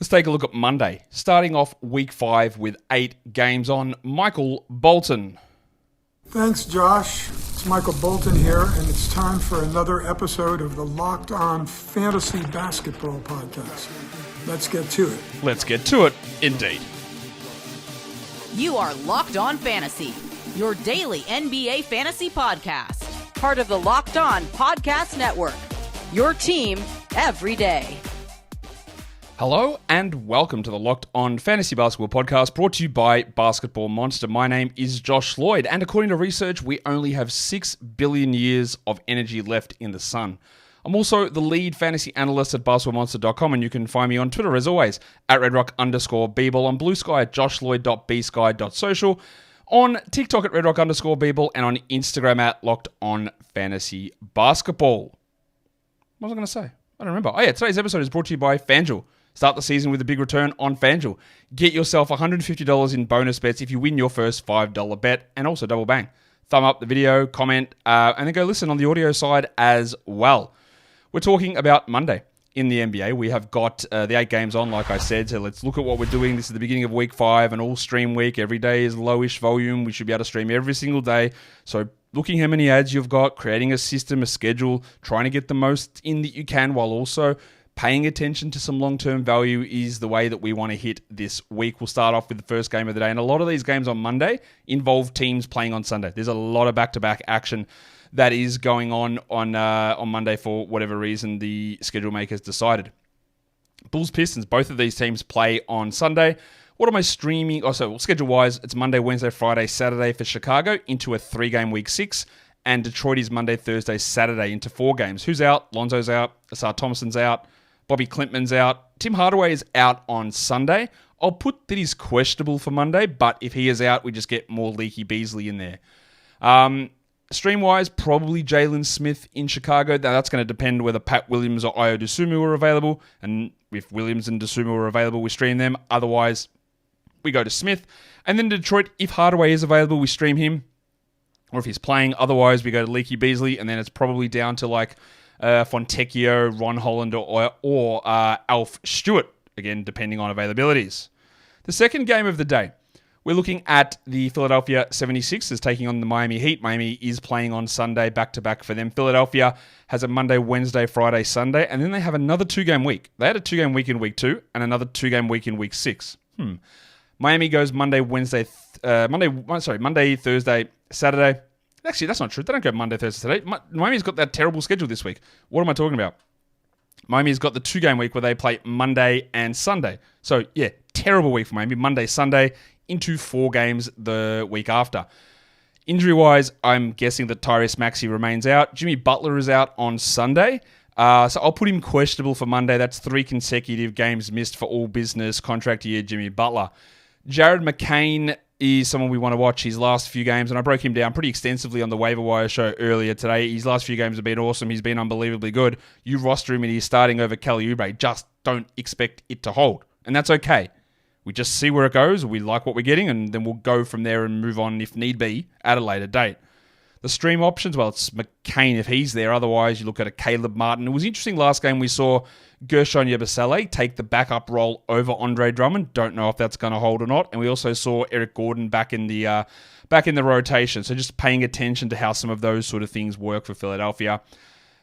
Let's take a look at Monday, starting off week 5 with 8 games on. Michael Bolton. Thanks, Josh. It's Michael Bolton here, and it's time for another episode of the Locked On Fantasy Basketball Podcast. Let's get to it. Let's get to it, indeed. You are Locked On Fantasy, your daily NBA fantasy podcast. Part of the Locked On Podcast Network, your team every day. Hello and welcome to the Locked On Fantasy Basketball Podcast, brought to you by Basketball Monster. My name is Josh Lloyd, and according to research, we only have 6 billion years of energy left in the sun. I'm also the lead fantasy analyst at basketballmonster.com, and you can find me on Twitter, as always, at redrock_bball, on Blue Sky at joshloyd.bsky.social, on TikTok at redrock_bball, and on Instagram at Locked On Fantasy Basketball. What was I going to say? I don't remember. Oh yeah, today's episode is brought to you by FanDuel. Start the season with a big return on FanDuel. Get yourself $150 in bonus bets if you win your first $5 bet, and also double bang. Thumb up the video, comment, and then go listen on the audio side as well. We're talking about Monday in the NBA. We have got the 8 games on, like I said, so let's look at what we're doing. This is the beginning of week 5, an all-stream week. Every day is lowish volume. We should be able to stream every single day. So looking how many ads you've got, creating a system, a schedule, trying to get the most in that you can, while also paying attention to some long-term value is the way that we want to hit this week. We'll start off with the first game of the day, and a lot of these games on Monday involve teams playing on Sunday. There's a lot of back-to-back action that is going on Monday for whatever reason the schedule makers decided. Bulls-Pistons, both of these teams play on Sunday. What am I streaming? Schedule-wise, it's Monday, Wednesday, Friday, Saturday for Chicago into a 3-game week 6, and Detroit is Monday, Thursday, Saturday into 4 games. Who's out? Lonzo's out. Asar Thompson's out. Bobby Clintman's out. Tim Hardaway is out on Sunday. I'll put that he's questionable for Monday, but if he is out, we just get more Leaky Beasley in there. Stream-wise, probably Jalen Smith in Chicago. Now, that's going to depend whether Pat Williams or Ayo Dosunmu are available. And if Williams and Dosunmu are available, we stream them. Otherwise, we go to Smith. And then Detroit, if Hardaway is available, we stream him. Or if he's playing. Otherwise, we go to Leaky Beasley. And then it's probably down to like Fontecchio, Ron Holland, or Alf Stewart. Again, depending on availabilities. The second game of the day, we're looking at the Philadelphia 76ers taking on the Miami Heat. Miami is playing on Sunday, back-to-back for them. Philadelphia has a Monday, Wednesday, Friday, Sunday, and then they have another 2-game week. They had a 2-game week in week 2 and another 2-game week in week 6. Miami goes Monday, Thursday, Saturday. Actually, that's not true. They don't go Monday, Thursday, Saturday. Miami's got that terrible schedule this week. What am I talking about? Miami's got the 2-game week where they play Monday and Sunday. So, yeah, terrible week for Miami. Monday, Sunday, into 4 games the week after. Injury-wise, I'm guessing that Tyrese Maxey remains out. Jimmy Butler is out on Sunday. So I'll put him questionable for Monday. That's 3 consecutive games missed for all business contract year Jimmy Butler. Jared McCain is someone we want to watch his last few games, and I broke him down pretty extensively on the waiver wire show earlier today. His last few games have been awesome. He's been unbelievably good. You roster him and he's starting over Kelly Oubre. Just don't expect it to hold, and that's okay. We just see where it goes. We like what we're getting, and then we'll go from there and move on if need be at a later date. The stream options, well, it's McCain if he's there. Otherwise, you look at a Caleb Martin. It was interesting last game we saw Gershon Yabusele take the backup role over Andre Drummond. Don't know if that's going to hold or not. And we also saw Eric Gordon back in the rotation. So just paying attention to how some of those sort of things work for Philadelphia.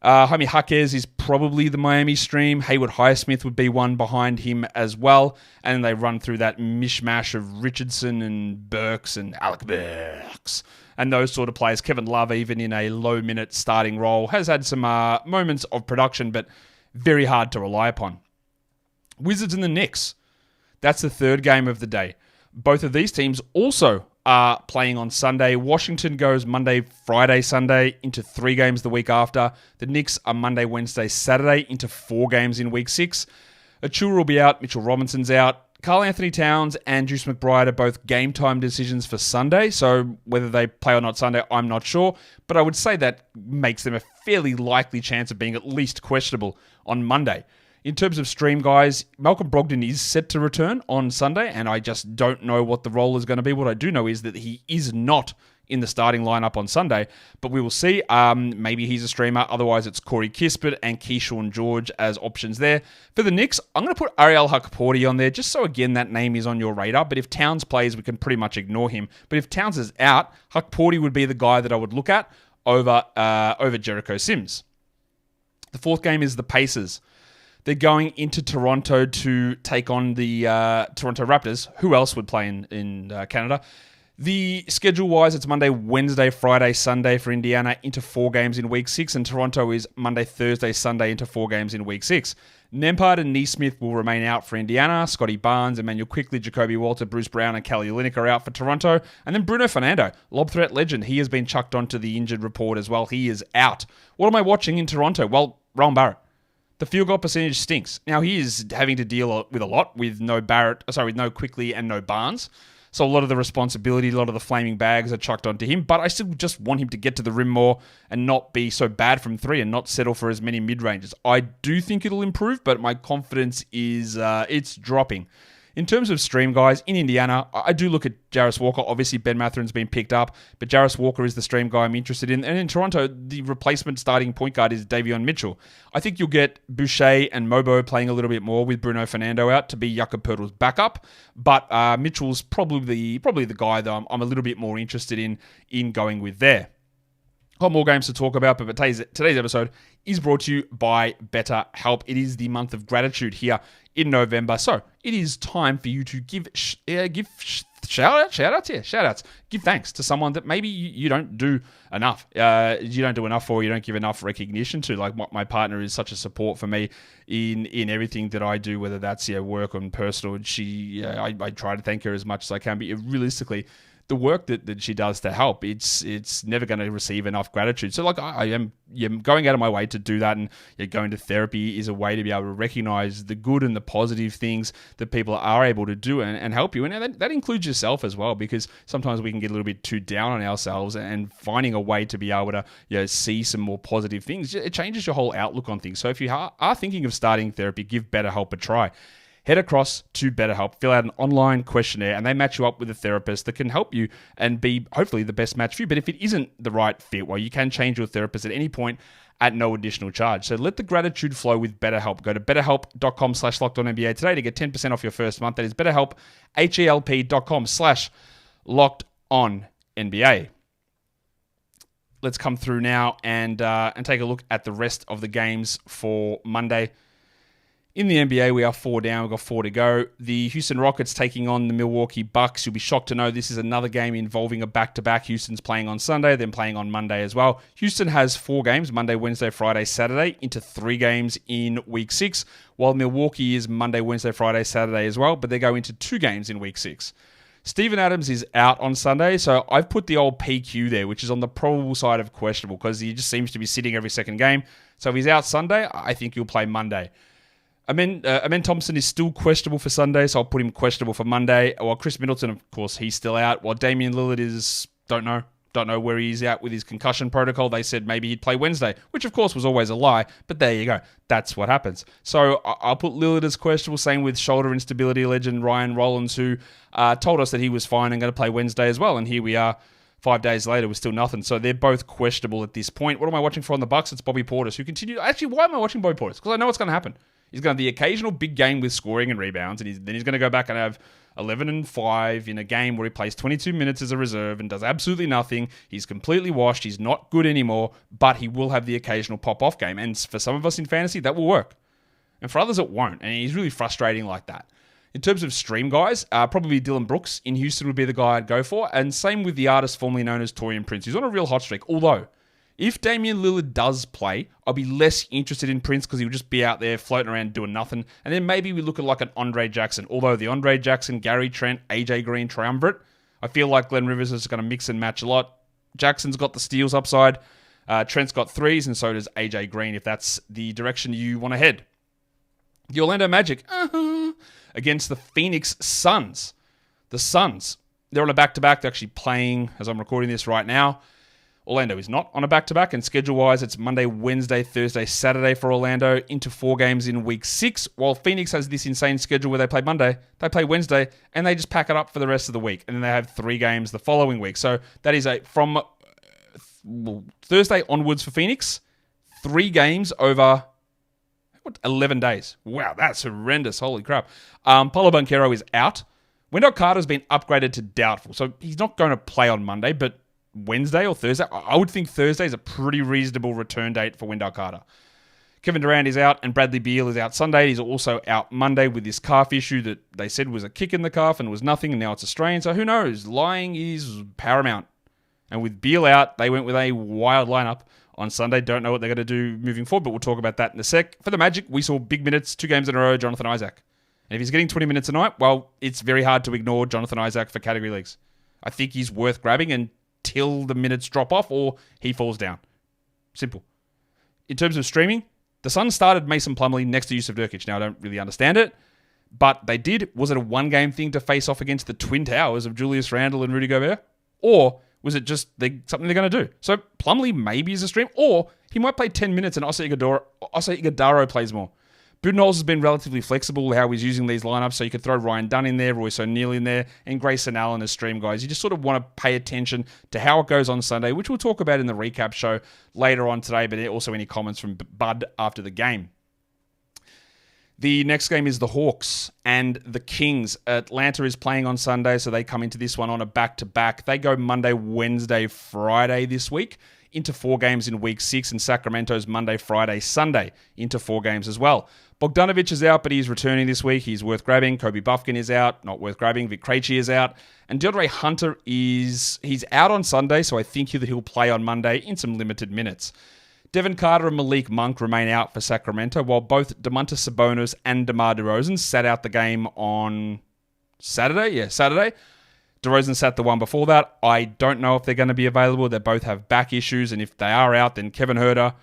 Jaime Jaquez is probably the Miami stream. Hayward Highsmith would be one behind him as well. And then they run through that mishmash of Richardson and Burks and Alec Burks and those sort of players. Kevin Love, even in a low-minute starting role, has had some moments of production, but very hard to rely upon. Wizards and the Knicks. That's the third game of the day. Both of these teams also are playing on Sunday. Washington goes Monday, Friday, Sunday into 3 games the week after. The Knicks are Monday, Wednesday, Saturday into 4 games in week 6. Achua will be out. Mitchell Robinson's out. Karl Anthony Towns and Juice McBride are both game time decisions for Sunday. So whether they play or not Sunday, I'm not sure. But I would say that makes them a fairly likely chance of being at least questionable on Monday. In terms of stream guys, Malcolm Brogdon is set to return on Sunday, and I just don't know what the role is going to be. What I do know is that he is not in the starting lineup on Sunday, but we will see. Maybe he's a streamer. Otherwise, it's Corey Kispert and Keyshawn George as options there. For the Knicks, I'm going to put Ariel Hukporti on there, just so, again, that name is on your radar. But if Towns plays, we can pretty much ignore him. But if Towns is out, Hukporti would be the guy that I would look at over Jericho Sims. The fourth game is the Pacers. They're going into Toronto to take on the Toronto Raptors. Who else would play in Canada? The schedule-wise, it's Monday, Wednesday, Friday, Sunday for Indiana into 4 games in Week 6, and Toronto is Monday, Thursday, Sunday into 4 games in Week 6. Nembhard and Neesmith will remain out for Indiana. Scotty Barnes, Emmanuel Quickley, Jacoby Walter, Bruce Brown, and Kelly Olynyk are out for Toronto. And then Bruno Fernando, lob threat legend. He has been chucked onto the injured report as well. He is out. What am I watching in Toronto? Well, Rowan Barrett. The field goal percentage stinks. Now, he is having to deal with a lot with no Quickley and no Barnes. So a lot of the responsibility, a lot of the flaming bags are chucked onto him. But I still just want him to get to the rim more and not be so bad from 3 and not settle for as many mid-ranges. I do think it'll improve, but my confidence is it's dropping. In terms of stream, guys, in Indiana, I do look at Jarris Walker. Obviously, Ben Matherin's been picked up, but Jarris Walker is the stream guy I'm interested in. And in Toronto, the replacement starting point guard is Davion Mitchell. I think you'll get Boucher and Mobo playing a little bit more with Bruno Fernando out to be Jakob Poeltl's backup. But Mitchell's probably the guy that I'm a little bit more interested in going with there. Got more games to talk about, but today's episode is brought to you by BetterHelp. It is the month of gratitude here in November, so it is time for you to give shout-outs. Give thanks to someone that maybe you don't do enough. You don't do enough for, you don't give enough recognition to. Like my partner is such a support for me in everything that I do, whether that's work or personal. I try to thank her as much as I can, but realistically, the work that she does to help, it's never going to receive enough gratitude. So like I am going out of my way to do that, and going to therapy is a way to be able to recognize the good and the positive things that people are able to do and help you. And that includes yourself as well, because sometimes we can get a little bit too down on ourselves, and finding a way to be able to see some more positive things, it changes your whole outlook on things. So if you are thinking of starting therapy, give BetterHelp a try. Head across to BetterHelp, fill out an online questionnaire, and they match you up with a therapist that can help you and be hopefully the best match for you. But if it isn't the right fit, well, you can change your therapist at any point at no additional charge. So let the gratitude flow with BetterHelp. Go to betterhelp.com/LockedOnNBA today to get 10% off your first month. That is BetterHelp, HELP.com/LockedOnNBA. Let's come through now and take a look at the rest of the games for Monday. In the NBA, we are 4 down. We've got 4 to go. The Houston Rockets taking on the Milwaukee Bucks. You'll be shocked to know this is another game involving a back-to-back. Houston's playing on Sunday, then playing on Monday as well. Houston has 4 games, Monday, Wednesday, Friday, Saturday, into 3 games in Week 6, while Milwaukee is Monday, Wednesday, Friday, Saturday as well, but they go into 2 games in Week 6. Steven Adams is out on Sunday, so I've put the old PQ there, which is on the probable side of questionable, because he just seems to be sitting every second game. So if he's out Sunday, I think he'll play Monday. Amen Thompson is still questionable for Sunday, so I'll put him questionable for Monday. While Chris Middleton, of course, he's still out. While Damian Lillard is, don't know where he's at with his concussion protocol. They said maybe he'd play Wednesday, which of course was always a lie, but there you go. That's what happens. So I'll put Lillard as questionable. Same with shoulder instability legend Ryan Rollins, who told us that he was fine and going to play Wednesday as well, and here we are. 5 days later, we're still nothing. So they're both questionable at this point. What am I watching for on the Bucks? It's Bobby Portis, who continues. Actually, why am I watching Bobby Portis? Because I know what's going to happen. He's going to have the occasional big game with scoring and rebounds, and then he's going to go back and have 11-5 in a game where he plays 22 minutes as a reserve and does absolutely nothing. He's completely washed. He's not good anymore, but he will have the occasional pop-off game. And for some of us in fantasy, that will work. And for others, it won't. And he's really frustrating like that. In terms of stream guys, probably Dylan Brooks in Houston would be the guy I'd go for. And same with the artist formerly known as Taurean Prince. He's on a real hot streak. Although, if Damian Lillard does play, I'll be less interested in Prince because he'll just be out there floating around doing nothing. And then maybe we look at like an Andre Jackson. Although the Andre Jackson, Gary Trent, AJ Green triumvirate, I feel like Glenn Rivers is going to mix and match a lot. Jackson's got the steals upside. Trent's got threes, and so does AJ Green if that's the direction you want to head. The Orlando Magic against the Phoenix Suns. The Suns, they're on a back-to-back. They're actually playing as I'm recording this right now. Orlando is not on a back-to-back, and schedule-wise, it's Monday, Wednesday, Thursday, Saturday for Orlando, into 4 games in week 6, while Phoenix has this insane schedule where they play Monday, they play Wednesday, and they just pack it up for the rest of the week, and then they have 3 games the following week. So that is from Thursday onwards for Phoenix, 3 games over 11 days. Wow, that's horrendous. Holy crap. Paulo Banchero is out. Wendell Carter's been upgraded to doubtful, so he's not going to play on Monday, but Wednesday or Thursday. I would think Thursday is a pretty reasonable return date for Wendell Carter. Kevin Durant is out, and Bradley Beal is out Sunday. He's also out Monday with this calf issue that they said was a kick in the calf and was nothing, and now it's a strain. So who knows? Lying is paramount. And with Beal out, they went with a wild lineup on Sunday. Don't know what they're going to do moving forward, but we'll talk about that in a sec. For the Magic, we saw big minutes, 2 games in a row, Jonathan Isaac. And if he's getting 20 minutes a night, well, it's very hard to ignore Jonathan Isaac for category leagues. I think he's worth grabbing until the minutes drop off or he falls down. Simple. In terms of streaming, the Suns started Mason Plumlee next to Yusuf Nurkic. Now, I don't really understand it, but they did. Was it a one-game thing to face off against the Twin Towers of Julius Randle and Rudy Gobert? Or was it just something they're going to do? So Plumlee maybe is a stream, or he might play 10 minutes and Osei Ighodaro plays more. Budenholzer has been relatively flexible how he's using these lineups, so you could throw Ryan Dunn in there, Royce O'Neal in there, and Grayson Allen as stream guys. You just sort of want to pay attention to how it goes on Sunday, which we'll talk about in the recap show later on today, but also any comments from Bud after the game. The next game is the Hawks and the Kings. Atlanta is playing on Sunday, so they come into this one on a back-to-back. They go Monday, Wednesday, Friday this week into 4 games in week 6, and Sacramento's Monday, Friday, Sunday into 4 games as well. Bogdanovic is out, but he's returning this week. He's worth grabbing. Kobe Buffkin is out, not worth grabbing. Vic Krejci is out. And DeAndre Hunter he's out on Sunday, so I think that he'll play on Monday in some limited minutes. Devin Carter and Malik Monk remain out for Sacramento, while both Domantas Sabonis and DeMar DeRozan sat out the game on Saturday. Yeah, Saturday. DeRozan sat the one before that. I don't know if they're going to be available. They both have back issues, and if they are out, then Kevin Huerter,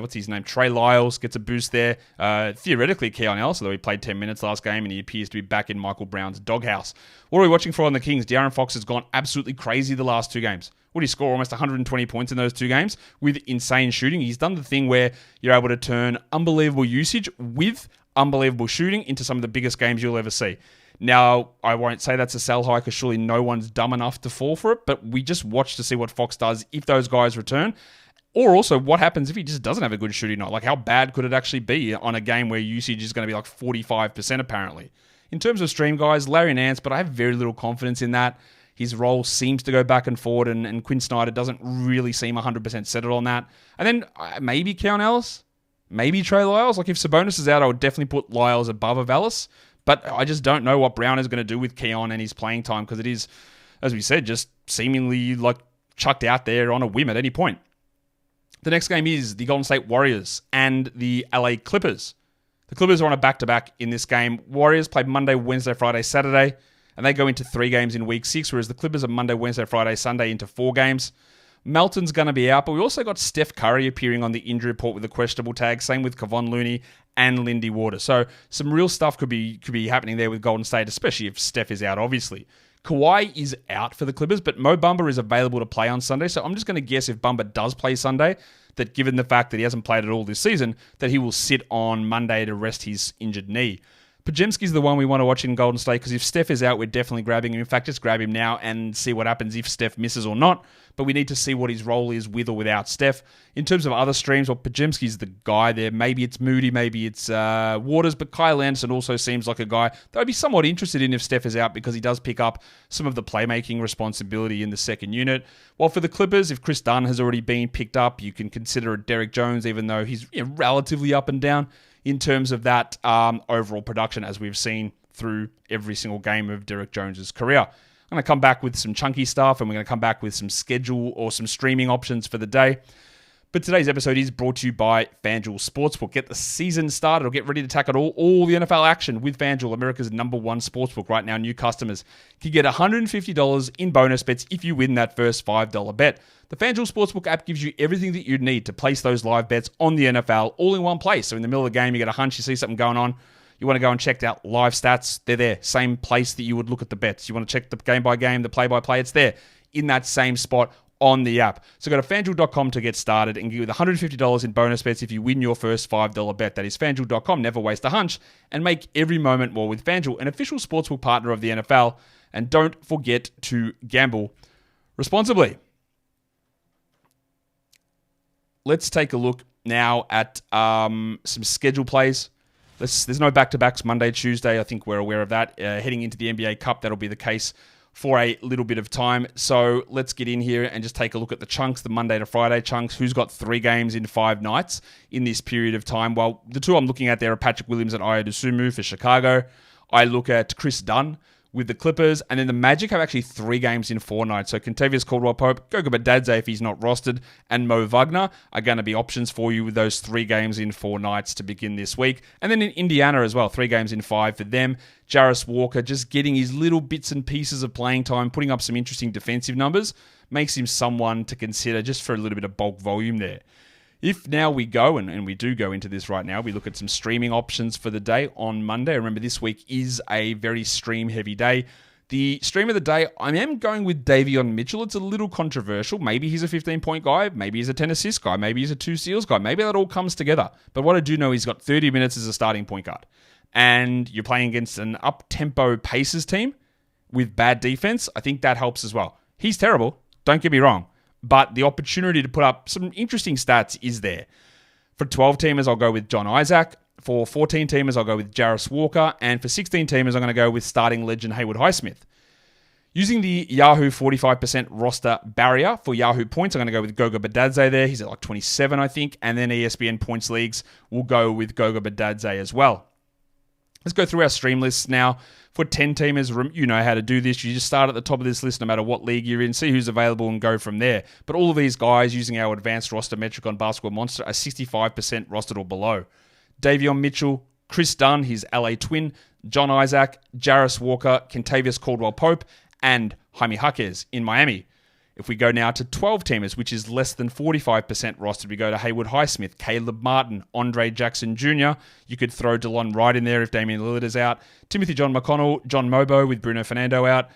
what's his name? Trey Lyles gets a boost there. Theoretically, Keon Ellis, although he played 10 minutes last game, and he appears to be back in Michael Brown's doghouse. What are we watching for on the Kings? De'Aaron Fox has gone absolutely crazy the last 2 games. What did he score? Almost 120 points in those 2 games with insane shooting. He's done the thing where you're able to turn unbelievable usage with unbelievable shooting into some of the biggest games you'll ever see. Now, I won't say that's a sell high because surely no one's dumb enough to fall for it, but we just watch to see what Fox does if those guys return. Or also, what happens if he just doesn't have a good shooting night? Like, how bad could it actually be on a game where usage is going to be like 45% apparently? In terms of stream guys, Larry Nance, but I have very little confidence in that. His role seems to go back and forward, and Quinn Snyder doesn't really seem 100% settled on that. And then maybe Keon Ellis, maybe Trey Lyles. Like, if Sabonis is out, I would definitely put Lyles above Ellis. But I just don't know what Brown is going to do with Keon and his playing time, because it is, as we said, just seemingly like chucked out there on a whim at any point. The next game is the Golden State Warriors and the LA Clippers. The Clippers are on a back-to-back in this game. Warriors play Monday, Wednesday, Friday, Saturday, and they go into 3 games in week 6, whereas the Clippers are Monday, Wednesday, Friday, Sunday into 4 games. Melton's going to be out, but we also got Steph Curry appearing on the injury report with a questionable tag. Same with Kevon Looney and Lindy Waters. So some real stuff could be happening there with Golden State, especially if Steph is out, obviously. Kawhi is out for the Clippers, but Mo Bamba is available to play on Sunday. So I'm just going to guess if Bamba does play Sunday, that given the fact that he hasn't played at all this season, that he will sit on Monday to rest his injured knee. Podziemski's the one we want to watch in Golden State, because if Steph is out, we're definitely grabbing him. In fact, just grab him now and see what happens if Steph misses or not. But we need to see what his role is with or without Steph. In terms of other streams, well, Podziemski's the guy there. Maybe it's Moody, maybe it's Waters, but Kyle Anderson also seems like a guy that I'd be somewhat interested in if Steph is out, because he does pick up some of the playmaking responsibility in the second unit. While for the Clippers, if Chris Dunn has already been picked up, you can consider it Derek Jones, even though he's relatively up and down in terms of that overall production, as we've seen through every single game of Derek Jones's career. I'm going to come back with some chunky stuff, and we're going to come back with some schedule or some streaming options for the day. But today's episode is brought to you by FanDuel Sportsbook. Get the season started or get ready to tackle all the NFL action with FanDuel, America's #1 sportsbook. Right now, new customers can get $150 in bonus bets if you win that first $5 bet. The FanDuel Sportsbook app gives you everything that you need to place those live bets on the NFL all in one place. So in the middle of the game, you get a hunch, you see something going on, you want to go and check out live stats, they're there. Same place that you would look at the bets. You want to check the game by game, the play by play, it's there in that same spot, on the app. So go to FanDuel.com to get started and give you $150 in bonus bets if you win your first $5 bet. That is FanDuel.com. Never waste a hunch and make every moment more with FanDuel, an official sportsbook partner of the NFL. And don't forget to gamble responsibly. Let's take a look now at some schedule plays. There's no back-to-backs Monday, Tuesday. I think we're aware of that. Heading into the NBA Cup, that'll be the case for a little bit of time. So let's get in here and just take a look at the chunks, the Monday to Friday chunks. Who's got 3 games in 5 nights in this period of time? Well, the 2 I'm looking at there are Patrick Williams and Ayo Dosunmu for Chicago. I look at Chris Dunn with the Clippers, and then the Magic have actually 3 games in 4 nights. So Kentavious Caldwell-Pope, Goga Bitadze if he's not rostered, and Mo Wagner are going to be options for you with those 3 games in 4 nights to begin this week. And then in Indiana as well, 3 games in 5 for them. Jarris Walker just getting his little bits and pieces of playing time, putting up some interesting defensive numbers, makes him someone to consider just for a little bit of bulk volume there. If now we go, and we do go into this right now, we look at some streaming options for the day on Monday. Remember, this week is a very stream-heavy day. The stream of the day, I am going with Davion Mitchell. It's a little controversial. Maybe he's a 15-point guy. Maybe he's a 10-assist guy. Maybe he's a 2 steals guy. Maybe that all comes together. But what I do know, he's got 30 minutes as a starting point guard. And you're playing against an up-tempo Pacers team with bad defense. I think that helps as well. He's terrible. Don't get me wrong. But the opportunity to put up some interesting stats is there. For 12-teamers, I'll go with John Isaac. For 14-teamers, I'll go with Jarris Walker. And for 16-teamers, I'm going to go with starting legend Haywood Highsmith. Using the Yahoo 45% roster barrier for Yahoo points, I'm going to go with Goga Bitadze there. He's at like 27, I think. And then ESPN points leagues will go with Goga Bitadze as well. Let's go through our stream lists now. For 10-teamers, you know how to do this. You just start at the top of this list no matter what league you're in, see who's available and go from there. But all of these guys using our advanced roster metric on Basketball Monster are 65% rostered or below. Davion Mitchell, Chris Dunn, his LA twin, John Isaac, Jarris Walker, Kentavious Caldwell-Pope, and Jaime Jaquez in Miami. If we go now to 12-teamers, which is less than 45% rostered, we go to Haywood Highsmith, Caleb Martin, Andre Jackson Jr. You could throw DeLon Wright in there if Damian Lillard is out. Timothy John McConnell, John Mobo with Bruno Fernando out.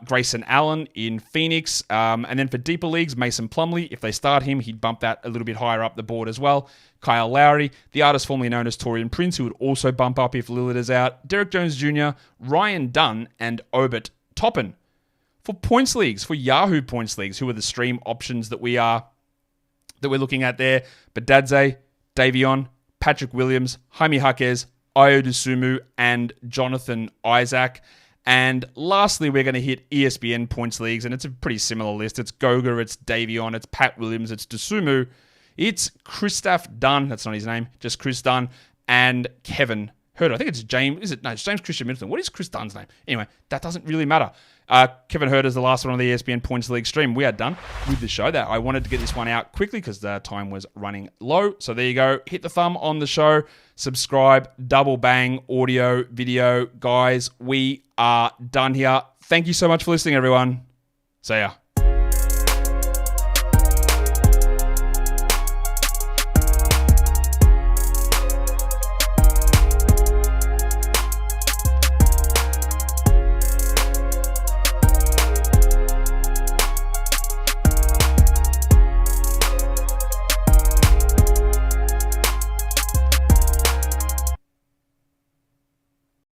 Grayson Allen in Phoenix. And then for deeper leagues, Mason Plumlee. If they start him, he'd bump that a little bit higher up the board as well. Kyle Lowry, the artist formerly known as Taurean Prince, who would also bump up if Lillard is out. Derek Jones Jr., Ryan Dunn, and Obert Toppin. For points leagues, for Yahoo points leagues, who are the stream options that we're looking at there? Bitadze, Davion, Patrick Williams, Jaime Jaquez, Ayo Dosunmu, and Jonathan Isaac. And lastly, we're going to hit ESPN points leagues, and it's a pretty similar list. It's Goga, it's Davion, it's Pat Williams, it's Dosunmu, it's Kristaps Dunn, that's not his name, just Chris Dunn, and Kevin Huerter. I think it's James, is it? No, it's James Christian Middleton. What is Chris Dunn's name? Anyway, that doesn't really matter. Kevin Huerter is the last one on the ESPN Points League stream. We are done with the show. That I wanted to get this one out quickly because the time was running low. So there you go. Hit the thumb on the show. Subscribe. Double bang. Audio, video. Guys, we are done here. Thank you so much for listening, everyone. See ya.